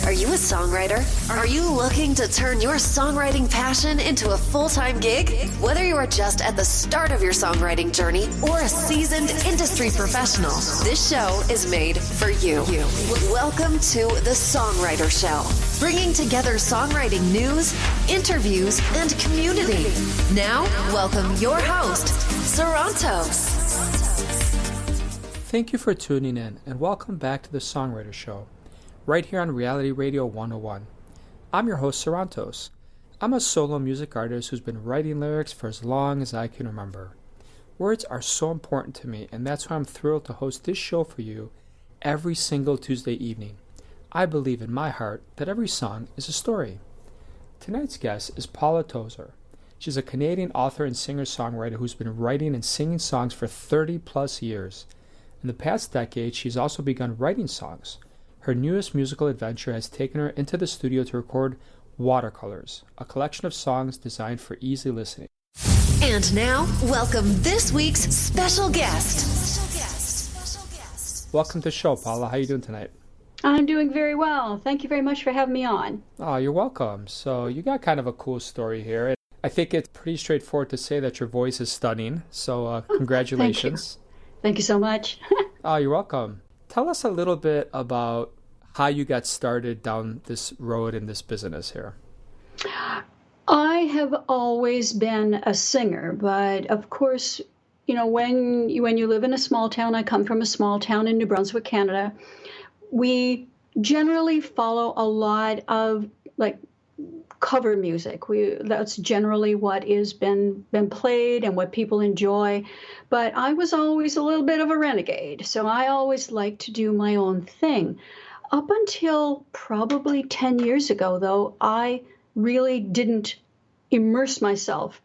Are you a songwriter? Are you looking to turn your songwriting passion into a full-time gig? Whether you are just at the start of your songwriting journey or a seasoned industry professional, this show is made for you. Welcome to the Songwriter Show, bringing together songwriting news, interviews, and community. Now, welcome your host, Sarantos. Thank you for tuning in, and welcome back to the Songwriter Show, right here on Reality Radio 101. I'm your host, Sarantos. I'm a solo music artist who's been writing lyrics for as long as I can remember. Words are so important to me, and that's why I'm thrilled to host this show for you every single Tuesday evening. I believe in my heart that every song is a story. Tonight's guest is Paula Dozer. She's a Canadian author and singer-songwriter who's been writing and singing songs for 30 plus years. In the past decade, she's also begun writing songs. Her newest musical adventure has taken her into the studio to record Watercolors, a collection of songs designed for easy listening. And now, welcome this week's special guest. Welcome to the show, Paula. How are you doing tonight? I'm doing very well. Thank you very much for having me on. Oh, you're welcome. So you got kind of a cool story here. I think it's pretty straightforward to say that your voice is stunning. So congratulations. Thank you so much. Oh, you're welcome. Tell us a little bit about how you got started down this road in this business here. I have always been a singer, but of course, you know, when you live in a small town, I come from a small town in New Brunswick, Canada, we generally follow a lot of like cover music. That's generally what is been played and what people enjoy. But I was always a little bit of a renegade, so I always liked to do my own thing. Up until probably 10 years ago, though, I really didn't immerse myself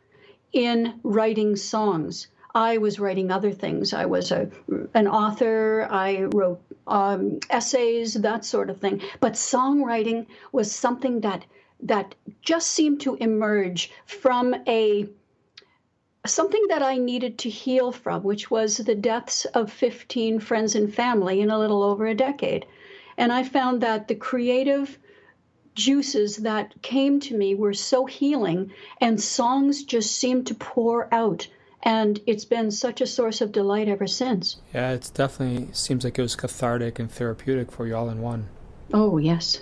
in writing songs. I was writing other things. I was an author. I wrote essays, that sort of thing. But songwriting was something that just seemed to emerge from something that I needed to heal from, which was the deaths of 15 friends and family in a little over a decade. And I found that the creative juices that came to me were so healing, and songs just seemed to pour out. And it's been such a source of delight ever since. Yeah, it definitely seems like it was cathartic and therapeutic for you all in one. Oh, yes.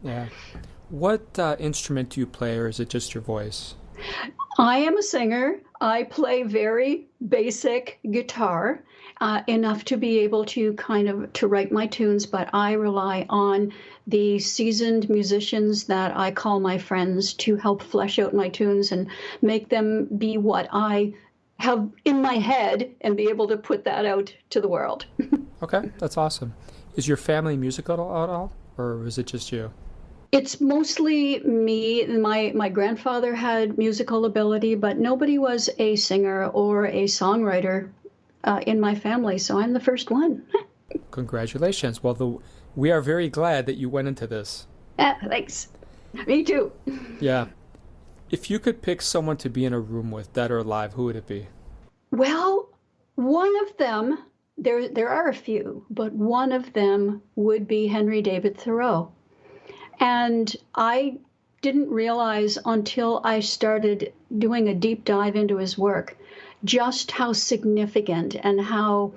Yeah. What instrument do you play, or is it just your voice? I am a singer. I play very basic guitar, enough to be able to to write my tunes, but I rely on the seasoned musicians that I call my friends to help flesh out my tunes and make them be what I have in my head and be able to put that out to the world. Okay, that's awesome. Is your family musical at all, or is it just you? It's mostly me. My grandfather had musical ability, but nobody was a singer or a songwriter in my family, so I'm the first one. Congratulations. Well, we are very glad that you went into this. Thanks. Me too. Yeah. If you could pick someone to be in a room with, dead or alive, who would it be? Well, one of them, there are a few, but one of them would be Henry David Thoreau. And I didn't realize until I started doing a deep dive into his work just how significant and how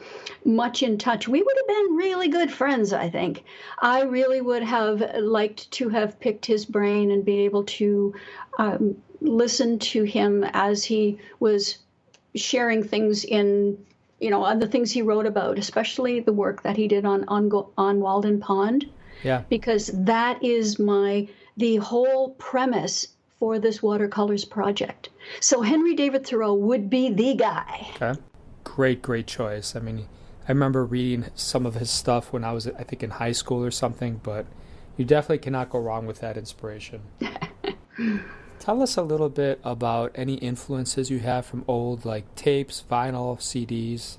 much in touch. We would have been really good friends, I think. I really would have liked to have picked his brain and be able to listen to him as he was sharing things on the things he wrote about, especially the work that he did on Walden Pond. Yeah. Because that is the whole premise for this Watercolors project. So Henry David Thoreau would be the guy. Okay. Great choice. I mean, I remember reading some of his stuff when I was, I think, in high school or something, but you definitely cannot go wrong with that inspiration. Tell us a little bit about any influences you have from old, like tapes, vinyl, CDs.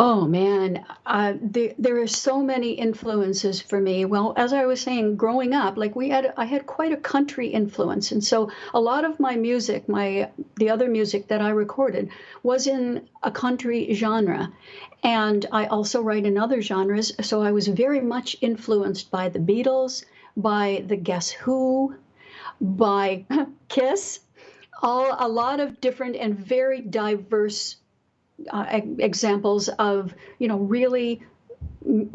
Oh man, there are so many influences for me. Well, as I was saying, growing up, like I had quite a country influence, and so a lot of my music, the other music that I recorded, was in a country genre, and I also write in other genres. So I was very much influenced by the Beatles, by the Guess Who, by Kiss, a lot of different and very diverse examples of, really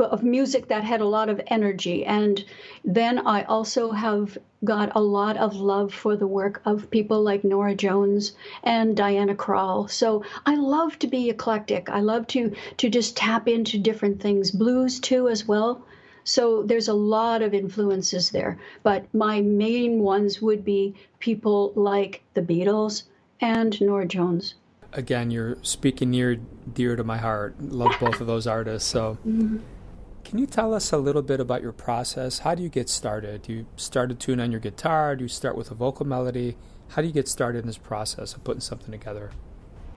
of music that had a lot of energy. And then I also have got a lot of love for the work of people like Nora Jones and Diana Krall. So I love to be eclectic. I love to just tap into different things, blues too as well. So there's a lot of influences there, but my main ones would be people like the Beatles and Nora Jones. Again, you're speaking near dear to my heart. Love both of those artists. So can you tell us a little bit about your process? How do you get started? Do you start a tune on your guitar? Do you start with a vocal melody? How do you get started in this process of putting something together?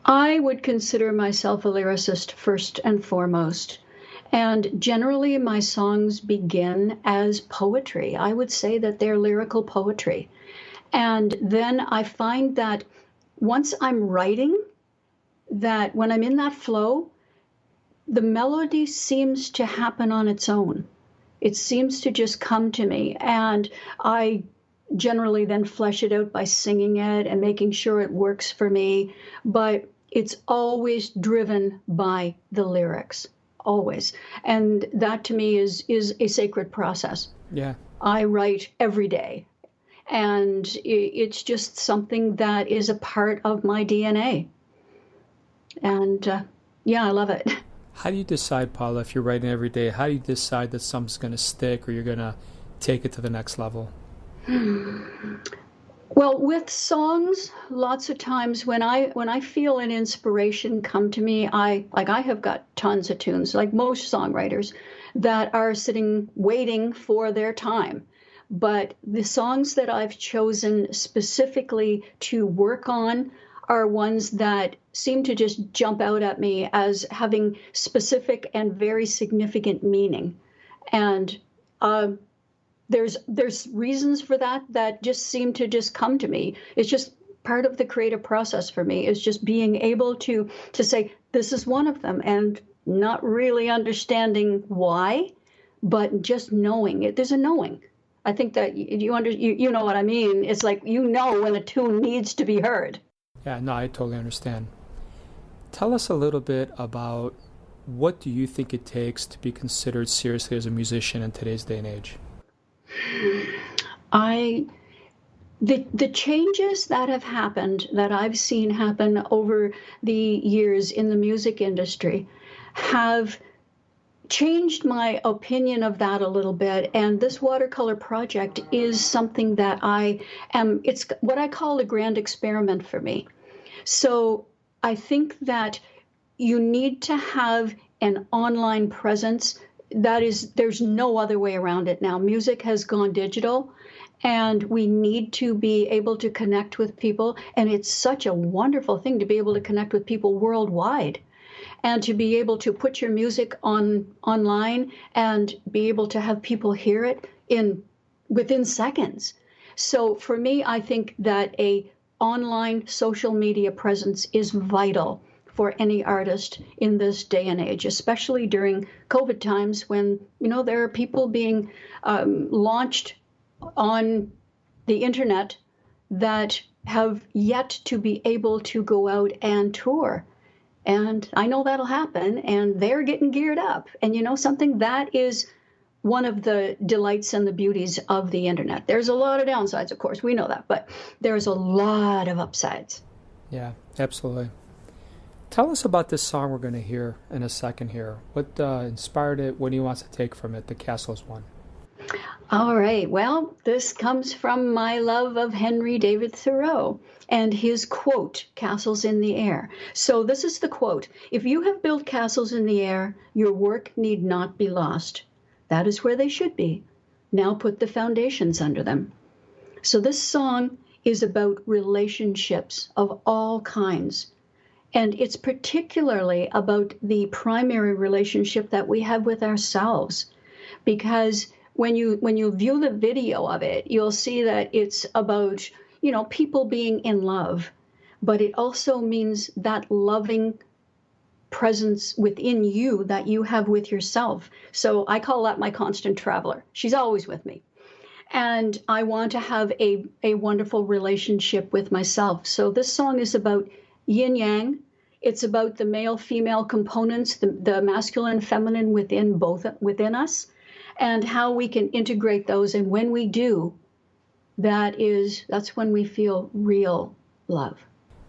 I would consider myself a lyricist first and foremost. And generally, my songs begin as poetry. I would say that they're lyrical poetry. And then I find that once I'm writing, that when I'm in that flow, the melody seems to happen on its own. It seems to just come to me. And I generally then flesh it out by singing it and making sure it works for me. But it's always driven by the lyrics, always. And that to me is a sacred process. Yeah. I write every day. And it's just something that is a part of my DNA. And I love it. How do you decide, Paula, if you're writing every day, how do you decide that something's going to stick or you're going to take it to the next level? Well, with songs, lots of times when I feel an inspiration come to me, I have got tons of tunes, like most songwriters, that are sitting waiting for their time. But the songs that I've chosen specifically to work on are ones that seem to just jump out at me as having specific and very significant meaning. And there's reasons for that just seem to just come to me. It's just part of the creative process for me, is just being able to say, this is one of them, and not really understanding why, but just knowing it. There's a knowing. I think that you know what I mean. It's like, when a tune needs to be heard. Yeah, no, I totally understand. Tell us a little bit about what do you think it takes to be considered seriously as a musician in today's day and age? The changes that have happened, that I've seen happen over the years in the music industry, have changed my opinion of that a little bit. And this watercolor project is something that it's what I call a grand experiment for me. So I think that you need to have an online presence. There's no other way around it now. Music has gone digital, and we need to be able to connect with people. And it's such a wonderful thing to be able to connect with people worldwide, and to be able to put your music online and be able to have people hear it within seconds. So for me, I think that a online social media presence is vital for any artist in this day and age, especially during COVID times when, there are people being launched on the internet that have yet to be able to go out and tour. And I know that'll happen, and they're getting geared up. And something that is one of the delights and the beauties of the internet. There's a lot of downsides, of course, we know that, but there's a lot of upsides. Yeah, absolutely. Tell us about this song we're going to hear in a second here. What inspired it? What do you want to take from it? The Castles one. All right. Well, this comes from my love of Henry David Thoreau and his quote, "Castles in the air." So this is the quote: "If you have built castles in the air, your work need not be lost. That is where they should be. Now put the foundations under them." So this song is about relationships of all kinds. And it's particularly about the primary relationship that we have with ourselves. Because when you view the video of it, you'll see that it's about, people being in love, but it also means that loving presence within you that you have with yourself. So I call that my constant traveler. She's always with me. And I want to have a wonderful relationship with myself. So this song is about yin yang. It's about the male female components, the masculine feminine within us, and how we can integrate those. And when we do, that's when we feel real love.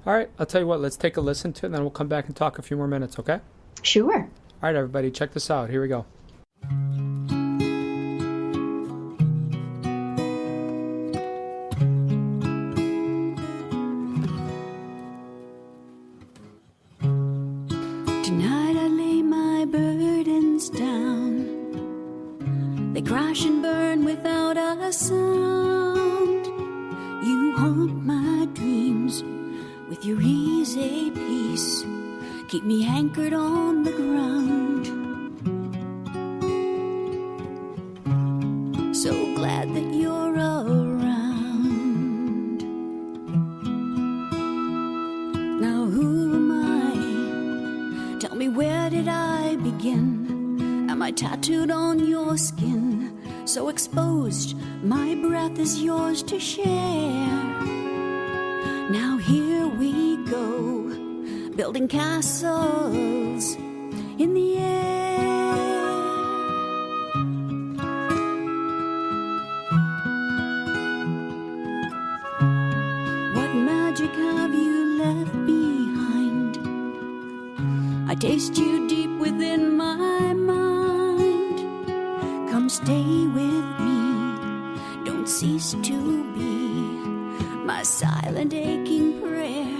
All right, I'll tell you what, let's take a listen to it, and then we'll come back and talk a few more minutes, okay? Sure. All right, everybody, check this out. Here we go. Tonight I lay my burdens down. They crash and burn without a sound. You haunt my dreams with your easy peace. Keep me anchored on the ground. So glad that you're around. Now who am I? Tell me, where did I begin? Am I tattooed on your skin? So exposed, my breath is yours to share. Now here we go, building castles in the air. What magic have you left behind? I taste you deep within my mind. Come stay with me, don't cease to be my silent aching prayer.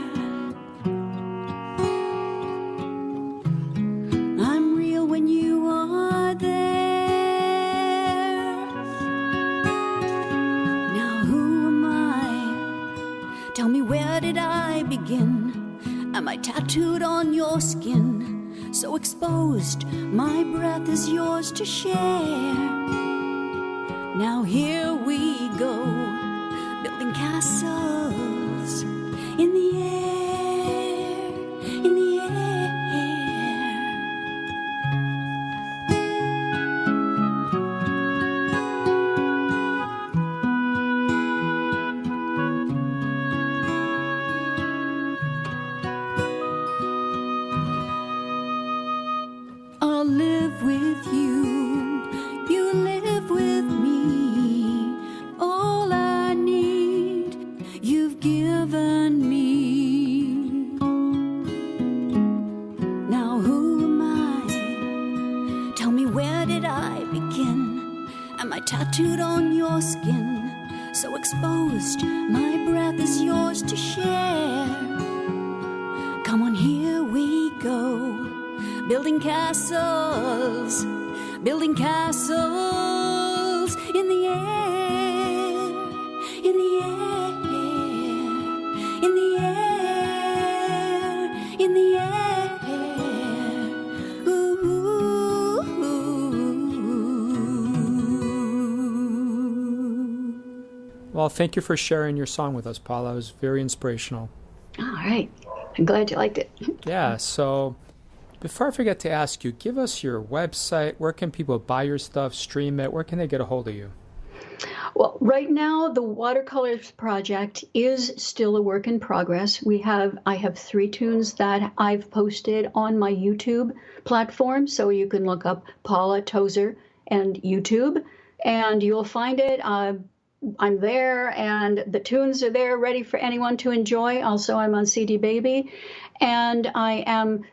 I'm real when you are there. Now who am I? Tell me, where did I begin? Am I tattooed on your skin? So exposed, my breath is yours to share. Now here we go, building castles in the air, in the I'll live with you, you live with me. All I need, you've given me. Now who am I? Tell me, where did I begin? Am I tattooed on your skin? So exposed, my breath is yours to share. Come on, here we go. Building castles in the air, in the air, in the air, in the air. Ooh. Well, thank you for sharing your song with us, Paula. It was very inspirational. All right. I'm glad you liked it. Yeah, so before I forget to ask you, give us your website. Where can people buy your stuff, stream it? Where can they get a hold of you? Well, right now, the Watercolors project is still a work in progress. I have 3 tunes that I've posted on my YouTube platform, so you can look up Paula Dozer and YouTube, and you'll find it. I'm there, and the tunes are there ready for anyone to enjoy. Also, I'm on CD Baby, and I am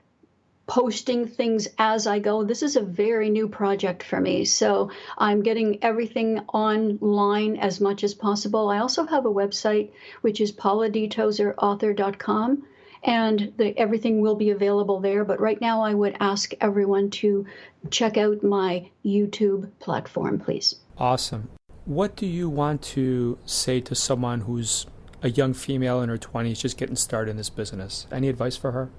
posting things as I go. This is a very new project for me, so I'm getting everything online as much as possible. I also have a website, which is pauladtozerauthor.com, and everything will be available there. But right now, I would ask everyone to check out my YouTube platform, please. Awesome. What do you want to say to someone who's a young female in her 20s just getting started in this business? Any advice for her?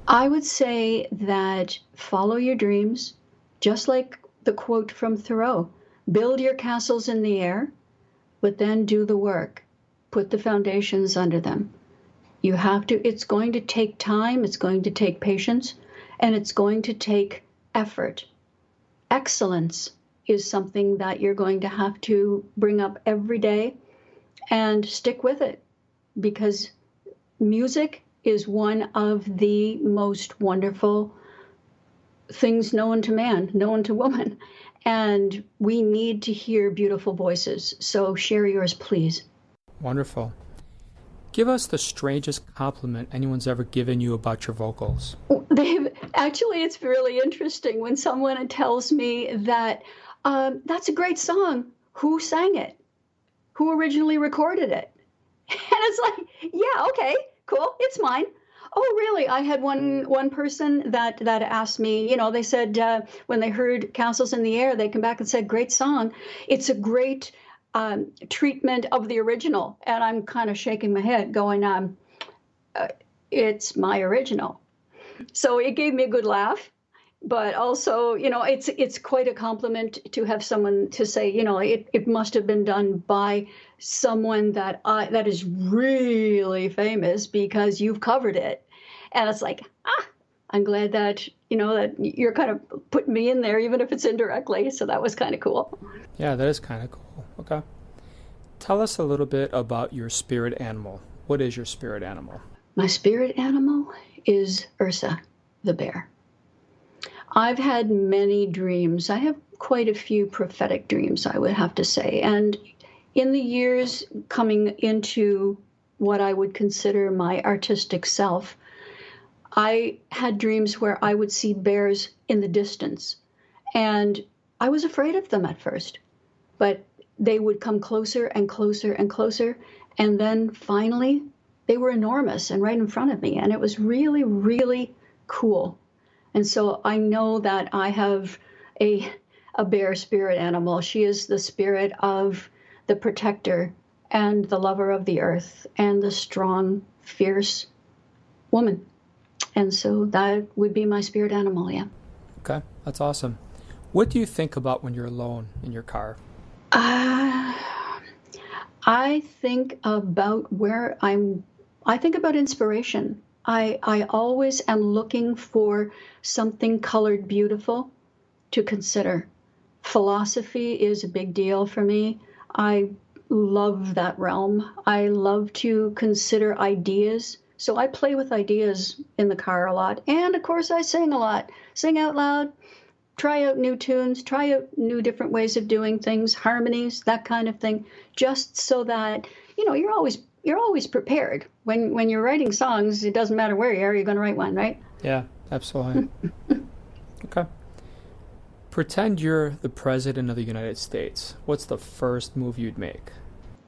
I would say that follow your dreams, just like the quote from Thoreau, build your castles in the air, but then do the work. Put the foundations under them. You have to, it's going to take time, it's going to take patience, and it's going to take effort. Excellence is something that you're going to have to bring up every day and stick with it, because music is one of the most wonderful things known to man, known to woman. And we need to hear beautiful voices. So share yours, please. Wonderful. Give us the strangest compliment anyone's ever given you about your vocals. Actually, it's really interesting when someone tells me that that's a great song. Who sang it? Who originally recorded it? And it's like, yeah, okay, cool, it's mine. Oh, really? I had one person that asked me, they said when they heard Castles in the Air, they come back and said, great song. It's a great treatment of the original. And I'm kind of shaking my head going, it's my original. So it gave me a good laugh. But also, it's quite a compliment to have someone to say, it must have been done by someone that is really famous because you've covered it. And it's like, I'm glad that, that you're kind of putting me in there, even if it's indirectly. So that was kind of cool. Yeah, that is kind of cool. Okay. Tell us a little bit about your spirit animal. What is your spirit animal? My spirit animal is Ursa, the bear. I've had many dreams. I have quite a few prophetic dreams, I would have to say. And in the years coming into what I would consider my artistic self, I had dreams where I would see bears in the distance. And I was afraid of them at first, but they would come closer and closer and closer. And then finally, they were enormous and right in front of me. And it was really, really cool. And so I know that I have a bear spirit animal. She is the spirit of the protector and the lover of the earth and the strong, fierce woman. And so that would be my spirit animal, yeah. Okay, that's awesome. What do you think about when you're alone in your car? I think about I think about inspiration. I always am looking for something colored beautiful to consider. Philosophy is a big deal for me. I love that realm. I love to consider ideas. So I play with ideas in the car a lot. And of course I sing a lot. Sing out loud, try out new tunes, try out new different ways of doing things, harmonies, that kind of thing, just so that, you're always prepared. When you're writing songs, it doesn't matter where you are, you're going to write one, right? Yeah, absolutely. Okay. Pretend you're the president of the United States. What's the first move you'd make?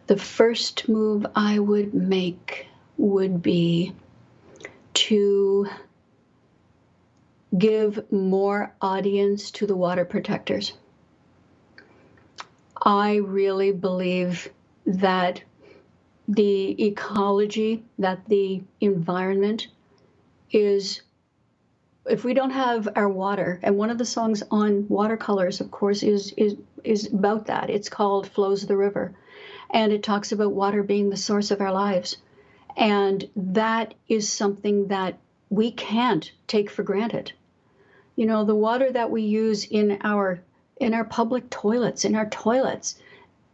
The first move I would make would be to give more audience to the water protectors. I really believe that the ecology, that the environment is, if we don't have our water, and one of the songs on Watercolors, of course, is about that. It's called Flows the River, and it talks about water being the source of our lives. And that is something that we can't take for granted. The water that we use in our public toilets, in our toilets,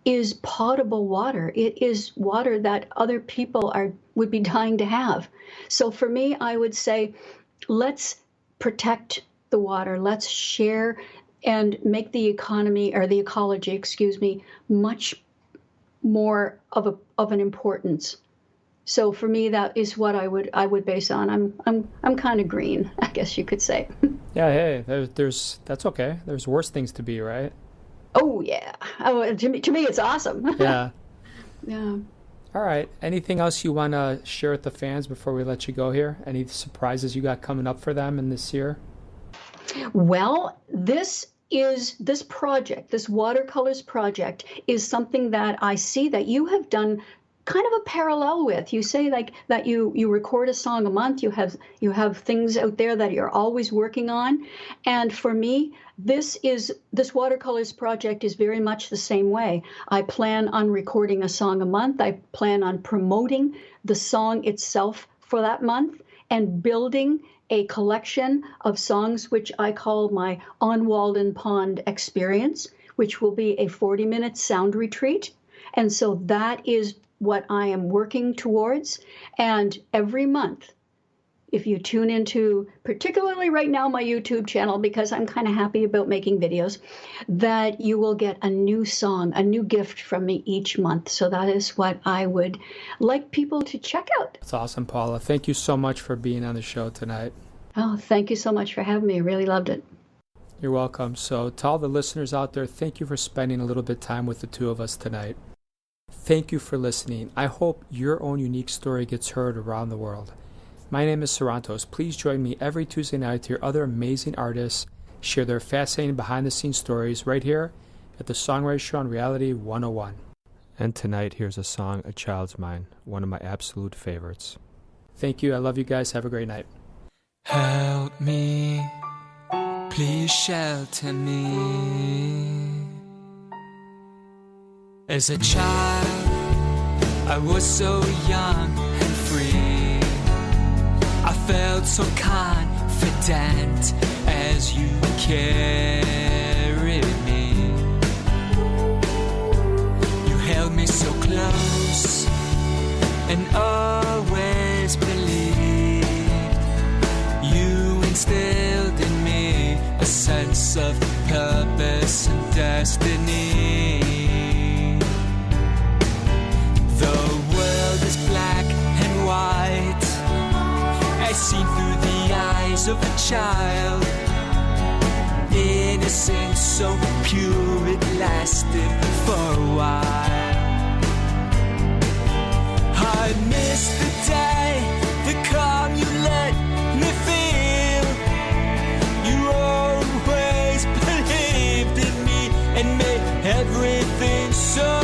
is potable water. It is water that other people would be dying to have. So for me, I would say, let's protect the water. Let's share and make the ecology, much more of an importance. So for me, that is what I would base on. I'm kind of green, I guess you could say. Yeah, hey, that's okay. There's worse things to be, right? Oh yeah. Oh, to me, it's awesome. Yeah. Yeah. All right. Anything else you want to share with the fans before we let you go here? Any surprises you got coming up for them in this year? Well, this project, this watercolors project, is something that I see that you have done kind of a parallel with. You say like that you record a song a month, you have things out there that you're always working on. And for me, this watercolors project is very much the same way. I plan on recording a song a month. I plan on promoting the song itself for that month and building a collection of songs which I call my On Walden Pond experience, which will be a 40-minute sound retreat. And so that is what I am working towards. And every month, if you tune into, particularly right now, my YouTube channel, because I'm kind of happy about making videos, that you will get a new song, a new gift from me each month. So that is what I would like people to check out. That's awesome, Paula. Thank you so much for being on the show tonight. Oh, thank you so much for having me. I really loved it. You're welcome. So to all the listeners out there, thank you for spending a little bit of time with the two of us tonight. Thank you for listening. I hope your own unique story gets heard around the world. My name is Sarantos. Please join me every Tuesday night to hear other amazing artists share their fascinating behind-the-scenes stories right here at the Songwriter Show on Reality 101. And tonight, here's a song, A Child's Mind, one of my absolute favorites. Thank you. I love you guys. Have a great night. Help me. Please shelter me. As a child, I was so young and free. I felt so confident as you carried me. You held me so close and always believed. You instilled in me a sense of purpose and destiny. The world is black and white, as seen through the eyes of a child. Innocence so pure it lasted for a while. I miss the day, the calm you let me feel. You always believed in me and made everything so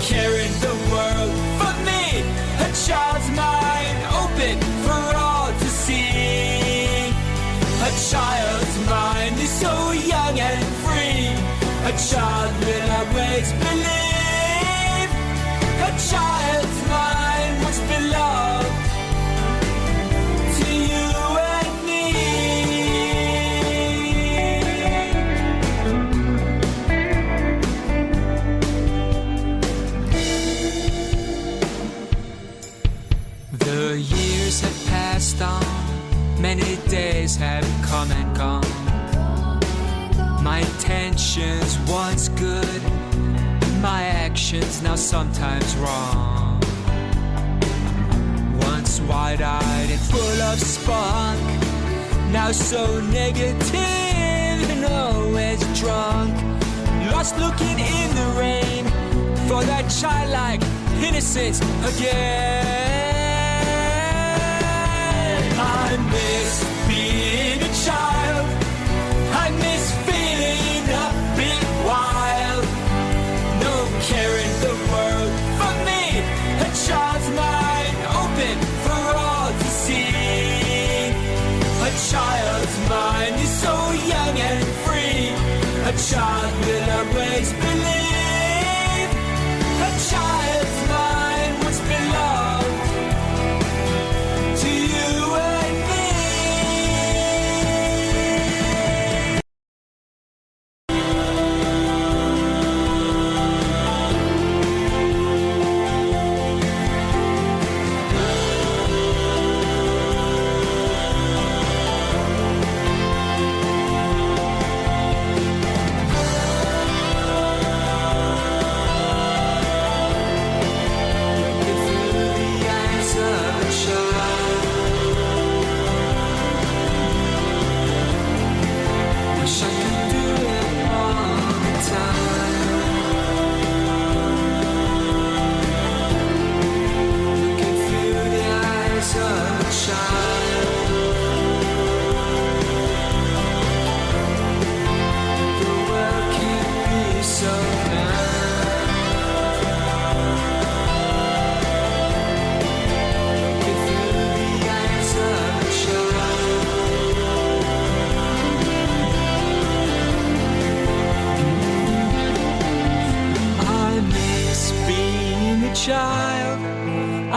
caring the world for me, a child's mind open for all to see. A child's mind is so young and free. A child will always believe. A child's mind must belong to you and me. The years have passed on, many days have come and gone. My intentions once good, my actions now sometimes wrong. Once wide-eyed and full of spunk, now so negative and always drunk. Lost looking in the rain for that childlike innocence again. I miss being a child. I miss feeling a bit wild. No care in the world for me. A child's mind open for all to see. A child's mind is so young and free. A child will always believe. A child's mind must belong to you and me.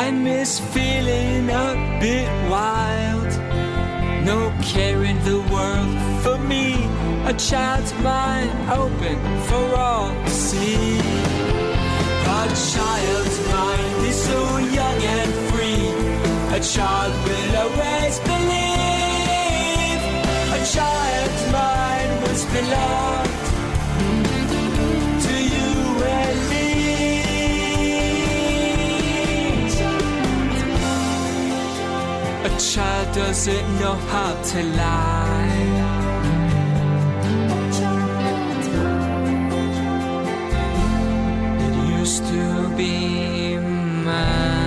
I miss feeling a bit wild. No care in the world for me, a child's mind open for all to see. A child's mind is so young and free. A child will always believe. A child's mind must belong to you and me. A child doesn't know how to lie. It used to be mine.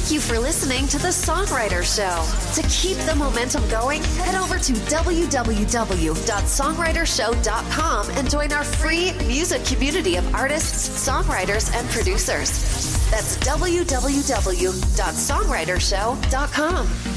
Thank you for listening to The Songwriter Show. To keep the momentum going, head over to www.songwritershow.com and join our free music community of artists, songwriters, and producers. That's www.songwritershow.com.